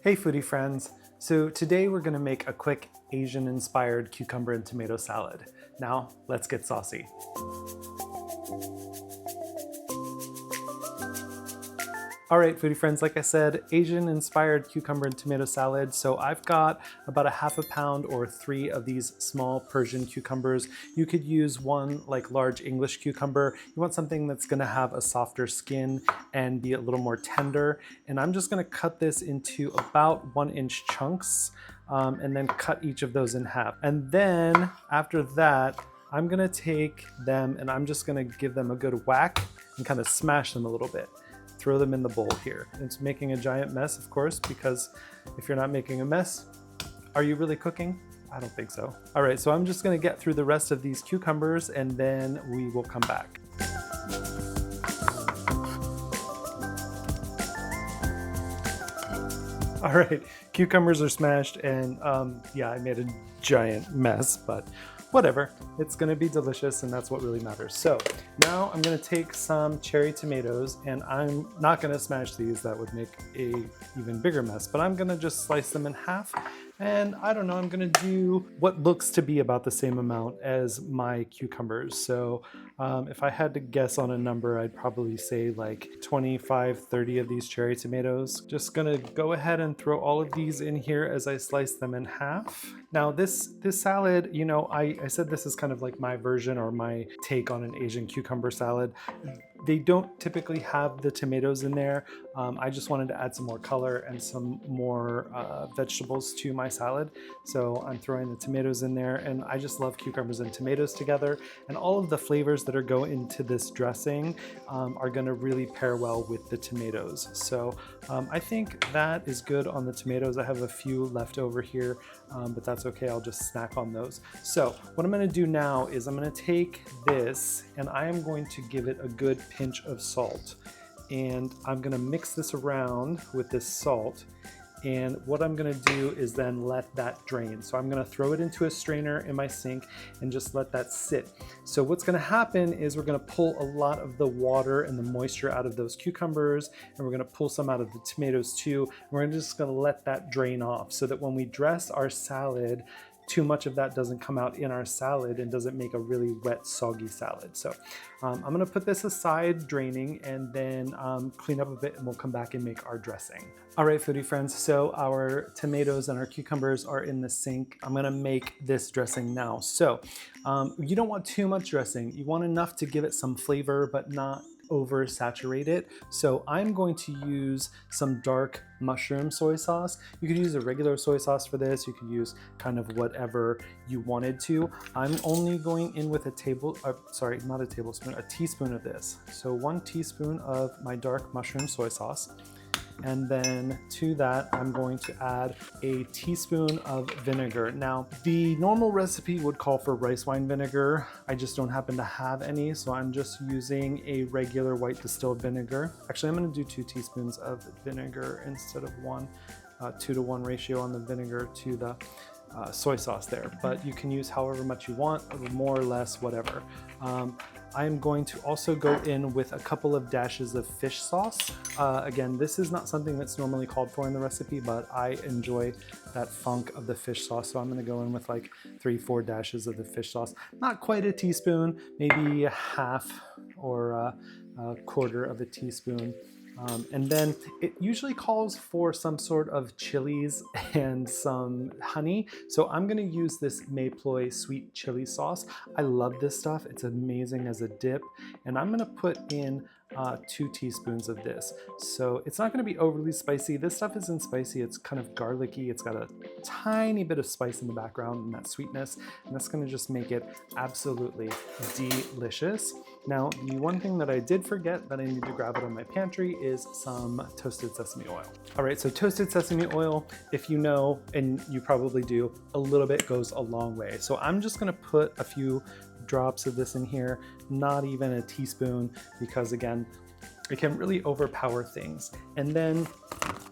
Hey foodie friends! So today we're going to make a quick Asian-inspired cucumber and tomato salad. Now let's get saucy. Alright foodie friends, like I said, Asian-inspired cucumber and tomato salad. So I've got about a half a pound or 3 of these small Persian cucumbers. You could use one like large English cucumber. You want something that's going to have a softer skin and be a little more tender. And I'm just going to cut this into about 1-inch chunks and then cut each of those in half. And then after that, I'm going to take them and I'm just going to give them a good whack and kind of smash them a little bit. Throw them in the bowl here. It's making a giant mess, of course, because if you're not making a mess, are you really cooking? I don't think so. All right, so I'm just gonna get through the rest of these cucumbers and then we will come back. All right, cucumbers are smashed and yeah, I made a giant mess, but whatever, it's gonna be delicious and that's what really matters. So now I'm gonna take some cherry tomatoes and I'm not gonna smash these, that would make a even bigger mess, but I'm gonna just slice them in half. And I don't know, I'm gonna do what looks to be about the same amount as my cucumbers. So if I had to guess on a number, I'd probably say like 25, 30 of these cherry tomatoes. Just gonna go ahead and throw all of these in here as I slice them in half. Now this salad, you know, I said this is kind of like my version or my take on an Asian cucumber salad. They don't typically have the tomatoes in there. I just wanted to add some more color and some more vegetables to my salad. So I'm throwing the tomatoes in there and I just love cucumbers and tomatoes together. And all of the flavors that are going into this dressing are gonna really pair well with the tomatoes. So I think that is good on the tomatoes. I have a few left over here, but that's okay. I'll just snack on those. So what I'm gonna do now is I'm gonna take this and I am going to give it a good pinch of salt. And I'm gonna mix this around with this salt. And what I'm gonna do is then let that drain. So I'm gonna throw it into a strainer in my sink and just let that sit. So what's gonna happen is we're gonna pull a lot of the water and the moisture out of those cucumbers, and we're gonna pull some out of the tomatoes too. And we're just gonna let that drain off so that when we dress our salad, too much of that doesn't come out in our salad and doesn't make a really wet, soggy salad. So I'm gonna put this aside draining and then clean up a bit and we'll come back and make our dressing. All right, foodie friends, so our tomatoes and our cucumbers are in the sink. I'm gonna make this dressing now. So you don't want too much dressing. You want enough to give it some flavor, but not oversaturate it. So I'm going to use some dark mushroom soy sauce. You could use a regular soy sauce for this. You could use kind of whatever you wanted to. I'm only going in with a teaspoon of this. So 1 teaspoon of my dark mushroom soy sauce. And then to that, I'm going to add a teaspoon of vinegar. Now, the normal recipe would call for rice wine vinegar. I just don't happen to have any, so I'm just using a regular white distilled vinegar. Actually, I'm gonna do 2 teaspoons of vinegar instead of 1, 2-to-1 ratio on the vinegar to the soy sauce there, but you can use however much you want, more or less, whatever. I'm going to also go in with a couple of dashes of fish sauce. Again, this is not something that's normally called for in the recipe, but I enjoy that funk of the fish sauce. So I'm gonna go in with like 3-4 dashes of the fish sauce. Not quite a teaspoon, maybe a half or a quarter of a teaspoon. And then it usually calls for some sort of chilies and some honey. So I'm gonna use this Mayploy sweet chili sauce. I love this stuff. It's amazing as a dip. And I'm gonna put in 2 teaspoons of this. So it's not gonna be overly spicy. This stuff isn't spicy, it's kind of garlicky. It's got a tiny bit of spice in the background and that sweetness, and that's gonna just make it absolutely delicious. Now, the one thing that I did forget that I need to grab out of my pantry is some toasted sesame oil. All right, so toasted sesame oil, if you know, and you probably do, a little bit goes a long way. So I'm just gonna put a few drops of this in here, not even a teaspoon, because again, it can really overpower things. And then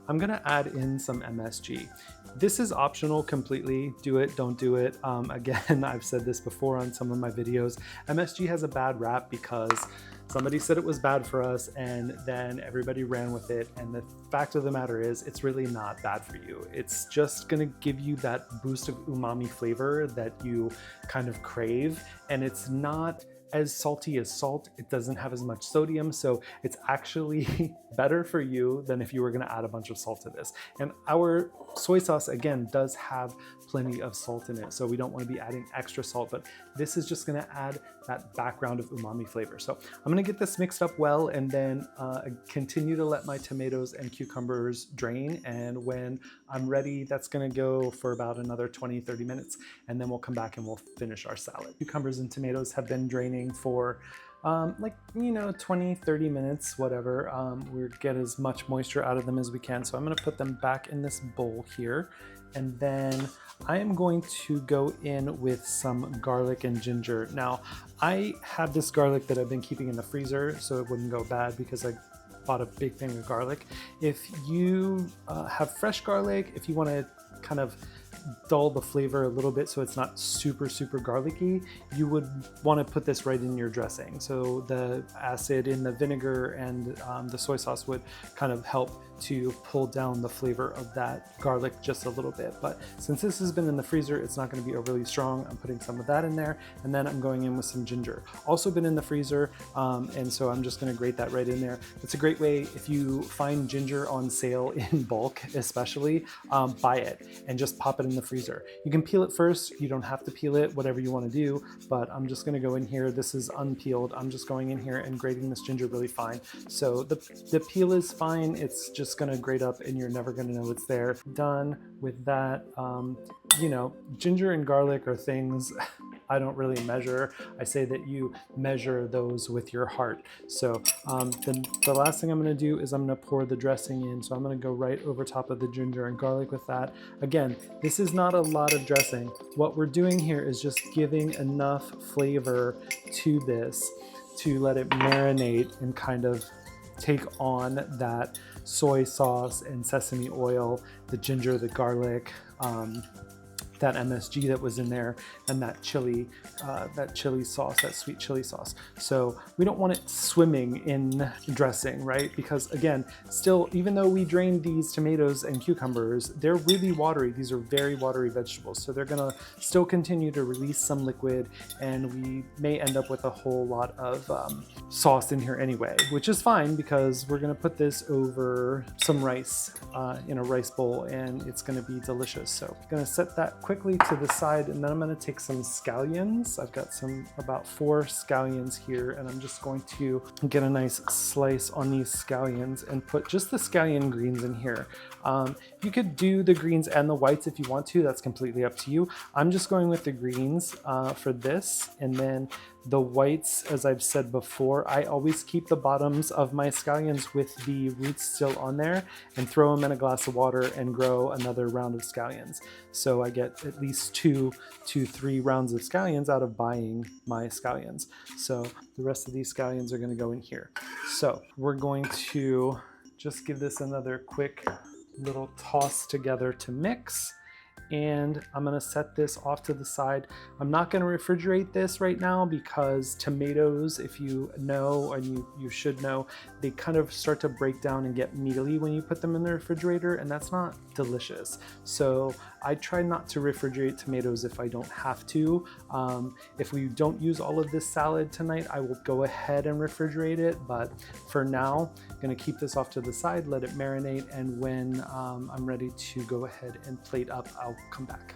I'm gonna add in some MSG. This is optional completely. Do it, don't do it. Again, I've said this before on some of my videos. MSG has a bad rap because somebody said it was bad for us, and then everybody ran with it. And the fact of the matter is, it's really not bad for you. It's just gonna give you that boost of umami flavor that you kind of crave, and it's not as salty as salt. It doesn't have as much sodium, so it's actually better for you than if you were gonna add a bunch of salt to this. And our soy sauce, again, does have plenty of salt in it, so we don't wanna be adding extra salt, but this is just gonna add that background of umami flavor. So I'm gonna get this mixed up well, and then continue to let my tomatoes and cucumbers drain. And when I'm ready, that's gonna go for about another 20-30 minutes, and then we'll come back and we'll finish our salad. Cucumbers and tomatoes have been draining for 20-30 minutes, whatever. We get as much moisture out of them as we can. So I'm gonna put them back in this bowl here, and then I am going to go in with some garlic and ginger. Now, I have this garlic that I've been keeping in the freezer so it wouldn't go bad, because I bought a big thing of garlic. If you have fresh garlic, if you want to kind of dull the flavor a little bit so it's not super garlicky, you would want to put this right in your dressing. So the acid in the vinegar and the soy sauce would kind of help to pull down the flavor of that garlic just a little bit. But since this has been in the freezer, it's not going to be overly strong. I'm putting some of that in there, and then I'm going in with some ginger. Also been in the freezer, and so I'm just going to grate that right in there. It's a great way, if you find ginger on sale in bulk especially, buy it and just pop it in the freezer. You can peel it first, you don't have to peel it, whatever you want to do, but I'm just going to go in here. This is unpeeled. I'm just going in here and grating this ginger really fine. So the peel is fine, it's just going to grate up and you're never going to know it's there. Done with that. You know, ginger and garlic are things I don't really measure. I say that you measure those with your heart. So the last thing I'm going to do is I'm going to pour the dressing in. So I'm going to go right over top of the ginger and garlic with that. Again, this is not a lot of dressing. What we're doing here is just giving enough flavor to this to let it marinate and kind of take on that soy sauce and sesame oil, the ginger, the garlic, that MSG that was in there, and that chili sauce, that sweet chili sauce. So we don't want it swimming in dressing, right? Because again, still, even though we drained these tomatoes and cucumbers, they're really watery. These are very watery vegetables. So they're gonna still continue to release some liquid, and we may end up with a whole lot of sauce in here anyway, which is fine because we're gonna put this over some rice in a rice bowl, and it's gonna be delicious. So I'm gonna set that quickly to the side, and then I'm going to take some scallions. I've got about 4 scallions here, and I'm just going to get a nice slice on these scallions and put just the scallion greens in here. You could do the greens and the whites if you want to. That's completely up to you. I'm just going with the greens for this, and then the whites, as I've said before, I always keep the bottoms of my scallions with the roots still on there and throw them in a glass of water and grow another round of scallions. So I get at least 2 to 3 rounds of scallions out of buying my scallions. So the rest of these scallions are going to go in here. So we're going to just give this another quick little toss together to mix. And I'm gonna set this off to the side. I'm not gonna refrigerate this right now because tomatoes, if you know, and you should know, they kind of start to break down and get mealy when you put them in the refrigerator, and that's not delicious. So I try not to refrigerate tomatoes if I don't have to. If we don't use all of this salad tonight, I will go ahead and refrigerate it, but for now, I'm gonna keep this off to the side, let it marinate, and when I'm ready to go ahead and plate up, I'll come back.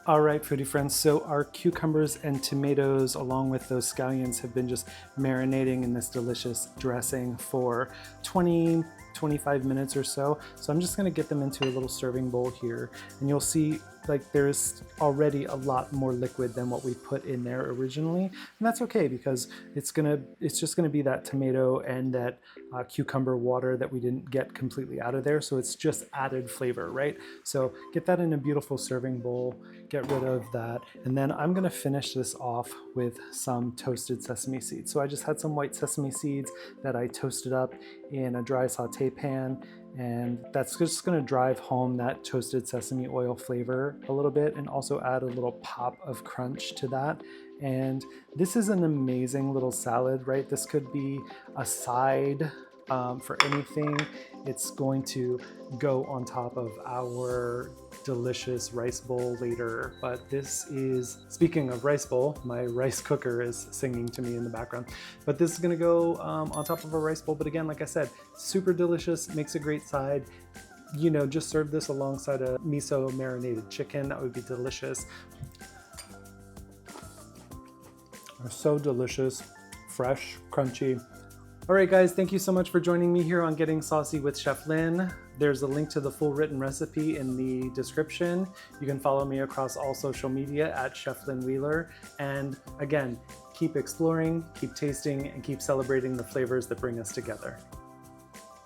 All right, foodie friends, so our cucumbers and tomatoes along with those scallions have been just marinating in this delicious dressing for 20-25 minutes or so. So I'm just gonna get them into a little serving bowl here, and you'll see like there's already a lot more liquid than what we put in there originally, and that's okay because it's just gonna be that tomato and that cucumber water that we didn't get completely out of there, so it's just added flavor, right? So get that in a beautiful serving bowl, get rid of that, and then I'm gonna finish this off with some toasted sesame seeds. So I just had some white sesame seeds that I toasted up in a dry saute pan, and that's just going to drive home that toasted sesame oil flavor a little bit and also add a little pop of crunch to that. And this is an amazing little salad, right? This could be a side for anything. It's going to go on top of our delicious rice bowl later. But this is, speaking of rice bowl, my rice cooker is singing to me in the background. But this is gonna go on top of a rice bowl. But again, like I said, super delicious, makes a great side. You know, just serve this alongside a miso marinated chicken. That would be delicious. They're so delicious, fresh, crunchy. All right, guys, thank you so much for joining me here on Getting Saucy with Chef Lynn. There's a link to the full written recipe in the description. You can follow me across all social media at Chef Lynn Wheeler. And again, keep exploring, keep tasting, and keep celebrating the flavors that bring us together.